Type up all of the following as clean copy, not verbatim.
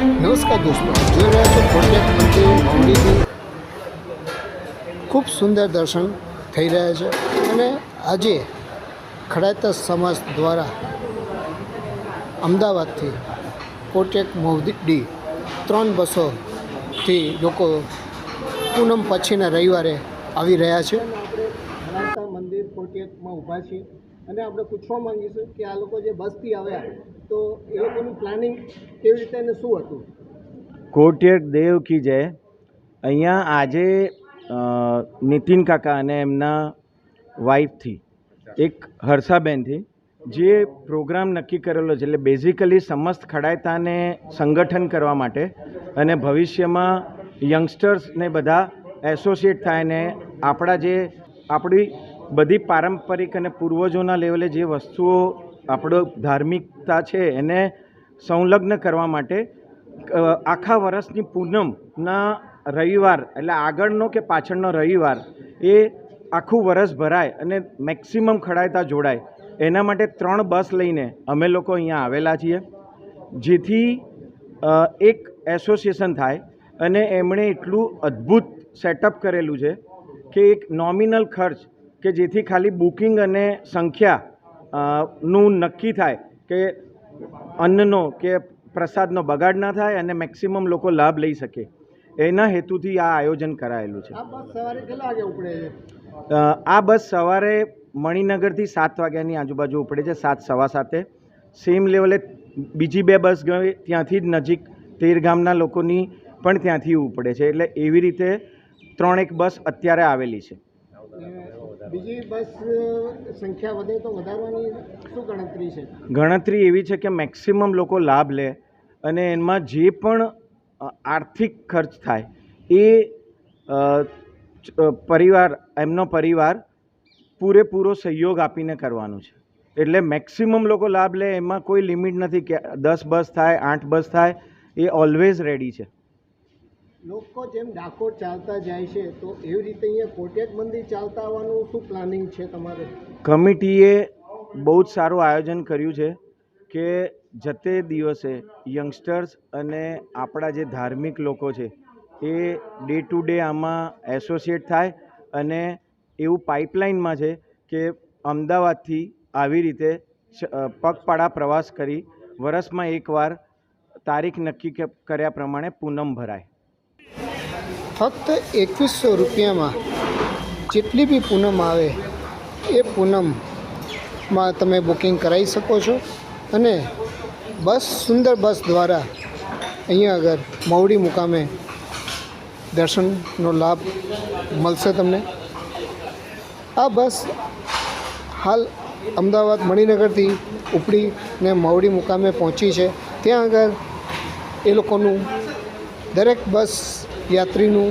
નમસ્કાર દોસ્તો, જોઈ રહ્યા છો કોટક મંદિર મવડીથી ખૂબ સુંદર દર્શન થઈ રહ્યા છે અને આજે ખડાતા સમાજ દ્વારા અમદાવાદથી કોટક મવડી 3 બસોથી લોકો પૂનમ પછીના રવિવારે આવી રહ્યા છે. ખડાતા મંદિર કોટકમાં ઊભા છીએ અને આપણે પૂછવા માંગીશું કે આ લોકો જે બસથી આવ્યા તો એ લોકોનું પ્લાનિંગ કેવી રીતે અને શું હતું. કોટક દેવ કી જય. અહીંયા આજે નીતિન કાકા અને એમના વાઈફથી એક હર્ષાબેનથી જે પ્રોગ્રામ નક્કી કરેલો છે, એટલે બેઝિકલી સમસ્ત ખડાયતાને સંગઠન કરવા માટે અને ભવિષ્યમાં યંગસ્ટર્સને બધા એસોસિએટ થાય ને આપણી બધી પારંપરિક અને પૂર્વજોના લેવલે જે વસ્તુઓ આપણો ધાર્મિકતા છે એને સંલગ્ન કરવા માટે આખા વર્ષની પૂનમના રવિવાર, એટલે આગળનો કે પાછળનો રવિવાર એ આખું વર્ષ ભરાય અને મેક્સિમમ ખડાયતા જોડાય એના માટે 3 બસ લઈને અમે લોકો અહીંયા આવેલા છીએ, જેથી એક એસોસિએશન થાય. અને એમણે એટલું અદ્ભુત સેટઅપ કરેલું છે કે એક નોમિનલ ખર્ચ કે જેથી ખાલી બુકિંગ અને સંખ્યા નું નક્કી થાય કે અન્નનો કે પ્રસાદનો બગાડ ના થાય અને મેક્સિમમ લોકો લાભ લઈ શકે, એના હેતુથી આ આયોજન કરાયેલું છે. આ બસ સવારે મણિનગરથી 7 વાગ્યાની આજુબાજુ ઉપડે છે, 7:15. સેમ લેવલે બીજી 2 બસ ગઈ ત્યાંથી જ નજીક તેર ગામના લોકોની પણ ત્યાંથી ઉપડે છે. એટલે એવી રીતે 3 બસ અત્યારે આવેલી છે. બીજી બસ સંખ્યા વધે તો વધારવાની શું ગણતરી છે? ગણતરી એવી છે કે મેક્સિમમ લોકો લાભ લે અને એમાં જે પણ આર્થિક ખર્ચ થાય એ એમનો પરિવાર પૂરેપૂરો સહયોગ આપીને કરવાનું છે. એટલે મેક્સિમમ લોકો લાભ લે, એમાં કોઈ લિમિટ નથી કે 10 બસ થાય 8 બસ થાય, એ ઓલવેઝ રેડી છે. લોકો જેમ ડાકોર ચાલતા જાય છે તો એવી રીતે અહીંયા કોટક મંદિર ચાલતા આવવાનું શું પ્લાનિંગ છે તમારે? કમિટીએ બહુ જ સારું આયોજન કર્યું છે કે જતે દિવસે યંગસ્ટર્સ અને આપણા જે ધાર્મિક લોકો છે એ ડે ટુ ડે આમાં એસોસિએટ થાય. અને એવું પાઇપલાઇનમાં છે કે અમદાવાદથી આવી રીતે પગપાળા પ્રવાસ કરી વર્ષમાં એકવાર તારીખ નક્કી કર્યા પ્રમાણે પૂનમ ભરાય. ફક્ત 2100 રૂપિયામાં જેટલી બી પૂનમ આવે એ પૂનમમાં તમે બુકિંગ કરાવી શકો છો અને સુંદર બસ દ્વારા અહીંયા આગળ મવડી મુકામે દર્શનનો લાભ મળશે તમને. આ બસ હાલ અમદાવાદ મણિનગરથી ઉપડીને મવડી મુકામે પહોંચી છે. ત્યાં આગળ એ લોકોનું દરેક બસ યાત્રીનું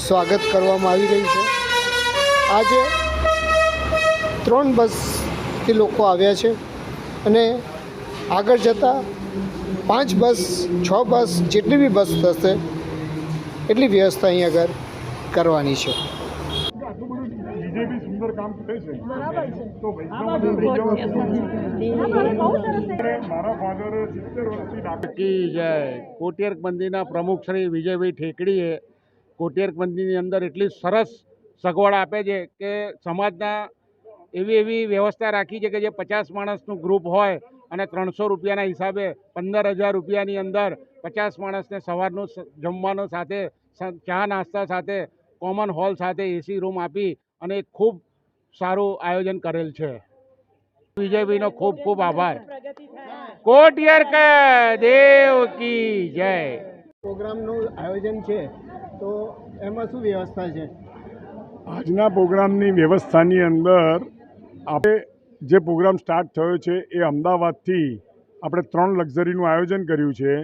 સ્વાગત કરવામાં આવી રહ્યું છે. આજે 3 બસથી લોકો આવ્યા છે અને આગળ જતાં 5 બસ 6 બસ જેટલી બી બસ થશે એટલી વ્યવસ્થા અહીં આગળ કરવાની છે. કોટક મંદિરના પ્રમુખ શ્રી વિજયભાઈ ઠેકડીએ કોટક મંદિરની અંદર એટલી સરસ સગવડ આપે છે કે સમાજના એવી વ્યવસ્થા રાખી છે કે જે 50 માણસનું ગ્રુપ હોય અને 300 રૂપિયાના હિસાબે 15,000 રૂપિયાની અંદર 50 માણસને સવારનું જમવાનું સાથે ચા નાસ્તા સાથે કોમન હોલ સાથે એસી રૂમ આપી અને ખૂબ સારું આયોજન કરેલ છે. વિજયભાઈનો ખૂબ ખૂબ આભાર. કોટક દેવ કી જય. પ્રોગ્રામનું આયોજન છે તો એમાં શું વ્યવસ્થા છે? આજના પ્રોગ્રામની વ્યવસ્થાની અંદર આપણે જે પ્રોગ્રામ સ્ટાર્ટ થયો છે એ અમદાવાદથી આપણે 3 લક્ઝરીનું આયોજન કર્યું છે.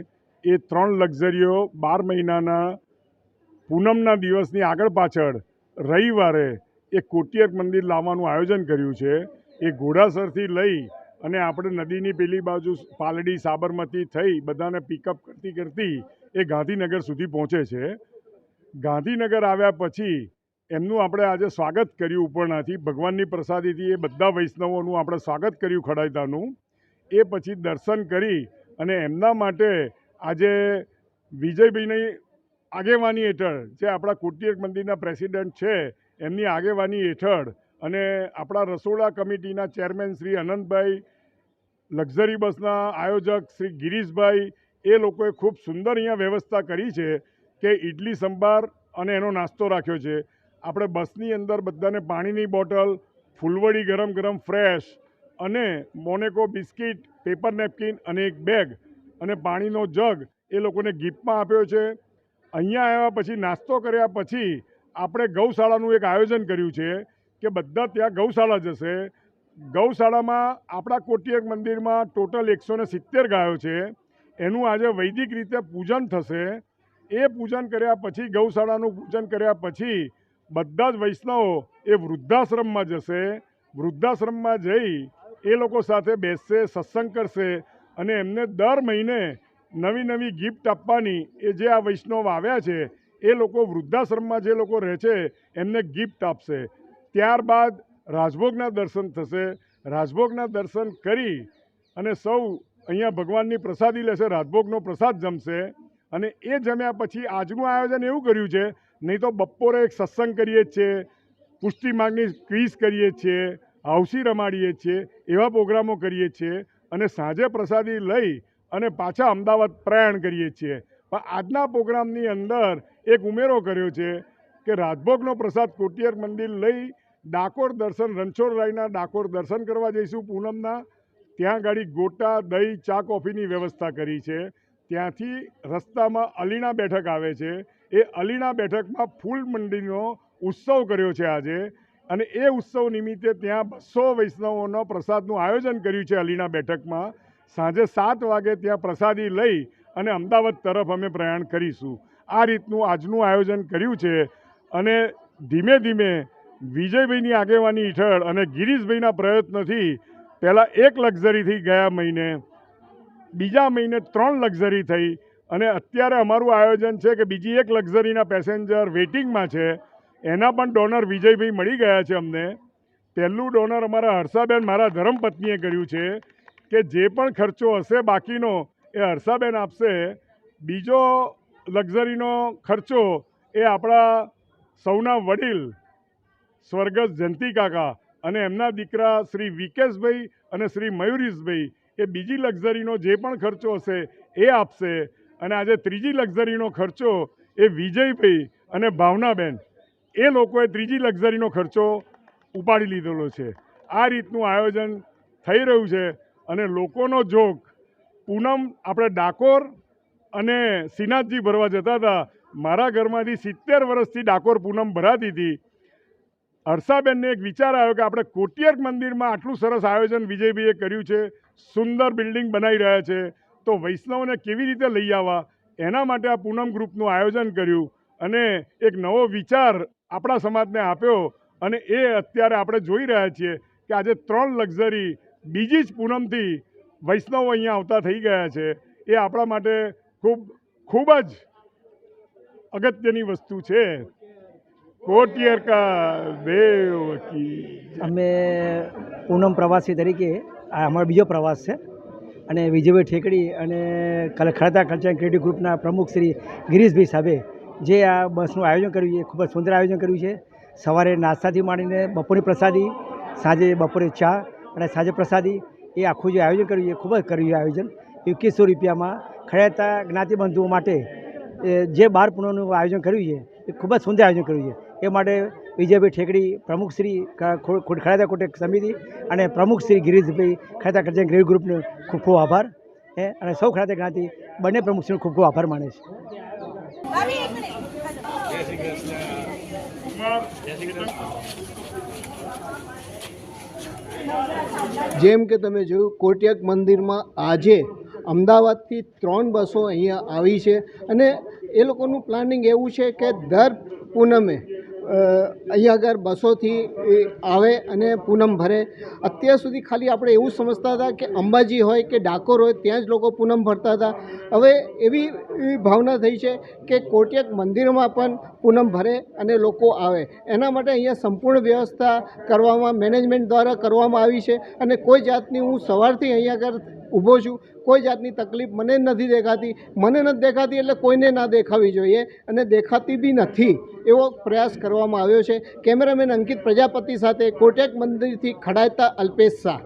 એ 3 લક્ઝરીઓ 12 મહિનાના પૂનમના દિવસની આગળ પાછળ રવિવારે એ કોટક મંદિર લાવવાનું આયોજન કર્યું છે. એ ઘોડાસરથી લઈ અને આપણે નદીની પેલી બાજુ પાલડી સાબરમતી થઈ બધાને પિકઅપ કરતી એ ગાંધીનગર સુધી પહોંચે છે. ગાંધીનગર આવ્યા પછી એમનું આપણે આજે સ્વાગત કર્યું ઉપરનાથી ભગવાનની પ્રસાદીથી એ બધા વૈષ્ણવોનું આપણે સ્વાગત કર્યું ખડાયતાનું. એ પછી દર્શન કરી અને એમના માટે આજે વિજયભાઈની આગેવાની હેઠળ જે આપણા કોટિયક મંદિરના પ્રેસિડેન્ટ છે એમની આગેવાની હેઠળ અને આપણા રસોડા કમિટીના ચેરમેન શ્રી અનંતભાઈ, લક્ઝરી બસના આયોજક શ્રી ગિરીશભાઈ, એ લોકોએ ખૂબ સુંદર અહીંયા વ્યવસ્થા કરી છે કે ઇડલી સંભાર અને એનો નાસ્તો રાખ્યો છે. આપણે બસની અંદર બધાને પાણીની બોટલ, ફૂલવડી ગરમ ગરમ ફ્રેશ અને મોનેકો બિસ્કિટ, પેપર નેપકિન અને એક બેગ અને પાણીનો જગ એ લોકોને ગિફ્ટમાં આપ્યો છે. અહીંયા આવ્યા પછી નાસ્તો કર્યા પછી આપણે ગૌશાળાનું એક આયોજન કર્યું છે કે બધા ત્યાં ગૌશાળા જશે. ગૌશાળામાં આપણા કોટિયક મંદિરમાં ટોટલ 170 ગાયો છે. એનું આજે વૈદિક રીતે પૂજન થશે. એ પૂજન કર્યા પછી, ગૌશાળાનું પૂજન કર્યા પછી બધા જ વૈષ્ણવો એ વૃદ્ધાશ્રમમાં જશે. વૃદ્ધાશ્રમમાં જઈ એ લોકો સાથે બેસશે, સત્સંગ કરશે અને એમને દર મહિને નવી નવી ગિફ્ટ આપવાની. એ જે આ વૈષ્ણવ આવ્યા છે એ લોકો વૃદ્ધાશ્રમમાં જે લોકો રહે છે એમને ગિફ્ટ આપશે. ત્યારબાદ રાજભોગના દર્શન થશે. રાજભોગના દર્શન કરી અને સૌ અહીંયા ભગવાનની પ્રસાદી લેશે, રાજભોગનો પ્રસાદ જમશે. અને એ જમ્યા પછી આજનું આયોજન એવું કર્યું છે, નહીં તો બપોરે એક સત્સંગ કરીએ જ છીએ, પુષ્ટિ માગની ક્વિઝ કરીએ છીએ, હાઉસી રમાડીએ છીએ, એવા પ્રોગ્રામો કરીએ છીએ અને સાંજે પ્રસાદી લઈ અને પાછા અમદાવાદ પ્રયાણ કરીએ છીએ. પણ આજના પ્રોગ્રામની અંદર એક ઉમેરો કર્યો છે કે રાજભોગનો પ્રસાદ કોટિયક મંદિર લઈ ડાકોર દર્શન, રણછોડરાયના ડાકોર દર્શન કરવા જઈશું પૂનમના. ત્યાં ગાડી ગોટા, દહીં, ચા, કોફીની વ્યવસ્થા કરી છે. ત્યાંથી રસ્તામાં અલીણા બેઠક આવે છે. એ અલીણા બેઠકમાં ફૂલ મંડીનો ઉત્સવ કર્યો છે આજે. અને એ ઉત્સવ નિમિત્તે ત્યાં 200 વૈષ્ણવોનો પ્રસાદનું આયોજન કર્યું છે અલીણા બેઠકમાં. સાંજે 7 વાગે ત્યાં પ્રસાદી લઈ અને અમદાવાદ તરફ અમે પ્રયાણ કરીશું. આ રીતનું આજનું આયોજન કર્યું છે. અને ધીમે ધીમે વિજયભાઈની આગેવાની હેઠળ અને ગિરીશભાઈના પ્રયત્નથી પહેલાં 1 લક્ઝરીથી ગયા મહિને, બીજા મહિને 3 લક્ઝરી થઈ અને અત્યારે અમારું આયોજન છે કે બીજી 1 લક્ઝરીના પેસેન્જર વેઇટિંગમાં છે. એના પણ ડોનર વિજયભાઈ મળી ગયા છે અમને. પહેલું ડોનર અમારા હર્ષાબેન, મારા ધર્મપત્નીએ કર્યું છે કે જે પણ ખર્ચો હશે બાકીનો એ હર્ષાબેન આપશે. બીજો લક્ઝરીનો ખર્ચો એ આપણા સૌના વડીલ સ્વર્ગસ્થ જયંતિ કાકા અને એમના દીકરા શ્રી વિકેશભાઈ અને શ્રી મયુરીશભાઈ, એ બીજી લક્ઝરીનો જે પણ ખર્ચો હશે એ આપશે. અને આજે ત્રીજી લક્ઝરીનો ખર્ચો એ વિજયભાઈ અને ભાવનાબેન, એ લોકોએ ત્રીજી લક્ઝરીનો ખર્ચો ઉપાડી લીધેલો છે. આ રીતનું આયોજન થઈ રહ્યું છે. અને લોકોનો જોગ, પૂનમ આપણે ડાકોર અને શ્રીનાથજી ભરવા જતા હતા. મારા ઘરમાંથી 70 વર્ષથી ડાકોર પૂનમ ભરાતી હતી. હર્ષાબેનને એક વિચાર આવ્યો કે આપણે કોટિયક મંદિરમાં આટલું સરસ આયોજન વિજયભાઈએ કર્યું છે, સુંદર બિલ્ડિંગ બનાવી રહ્યા છે, તો વૈષ્ણવને કેવી રીતે લઈ આવવા, એના માટે આ પૂનમ ગ્રુપનું આયોજન કર્યું અને એક નવો વિચાર આપણા સમાજને આપ્યો. અને એ અત્યારે આપણે જોઈ રહ્યા છીએ કે આજે 3 લક્ઝરી બીજી જ પૂનમથી વૈષ્ણવો અહીંયા આવતા થઈ ગયા છે. એ આપણા માટે ખૂબ જ અગત્યની વસ્તુ છે. કોટિયર કા દેવ કી. અમે પૂનમ પ્રવાસી તરીકે આ અમારો બીજો પ્રવાસ છે અને વિજયભાઈ ઠેકડી અને ખળતા કલ્ચર ક્રિએટિવ ગ્રુપના પ્રમુખ શ્રી ગિરીશભાઈ સાહેબે જે આ બસનું આયોજન કર્યું છે, ખૂબ જ સુંદર આયોજન કર્યું છે. સવારે નાસ્તાથી માંડીને બપોરની પ્રસાદી, સાંજે બપોરે ચા અને સાંજે પ્રસાદી, એ આખું જે આયોજન કર્યું છે ખૂબ જ કર્યું આયોજન. 2100 રૂપિયામાં ખળેતા જ્ઞાતિબંધુઓ માટે જે 12 પૂનમનું આયોજન કર્યું છે એ ખૂબ જ સુંદર આયોજન કર્યું છે. એ માટે વિજયભાઈ ઠેકડી, પ્રમુખ શ્રી ખળેતા કોટેક સમિતિ અને પ્રમુખ શ્રી ગિરીશભાઈ ખળેતા કલ્ચર ક્રિએટિવ ગ્રુપનો ખૂબ ખૂબ આભાર. અને સૌ ખળેતા જ્ઞાતિ બંને પ્રમુખ શ્રીનો ખૂબ ખૂબ આભાર માને છે. જેમ કે તમે જોયું, કોટિયક મંદિરમાં આજે અમદાવાદથી 3 બસો અહીંયા આવી છે અને એ લોકોનું પ્લાનિંગ એવું છે કે દર પૂનમે અહીંયા આગળ બસોથી આવે અને પૂનમ ભરે. અત્યાર સુધી ખાલી આપણે એવું સમજતા હતા કે અંબાજી હોય કે ડાકોર હોય ત્યાં જ લોકો પૂનમ ભરતા હતા. હવે એવી ભાવના થઈ છે કે કોટિયક મંદિરમાં પણ પૂનમ ભરે અને લોકો આવે. એના માટે અહીંયા સંપૂર્ણ વ્યવસ્થા કરવામાં, મેનેજમેન્ટ દ્વારા કરવામાં આવી છે. અને કોઈ જાતની, હું સવારથી અહીંયા આગળ ઊભો છું. કોઈ જાતની તકલીફ મને નથી દેખાતી. મને નથી દેખાતી એટલે કોઈને ના દેખાવી જોઈએ, અને દેખાતી બી નથી એવો પ્રયાસ કરવામાં આવ્યો છે. કેમેરામેન અંકિત પ્રજાપતિ સાથે કોટેક મંદિરથી ખડાતા અલ્પેશ શાહ.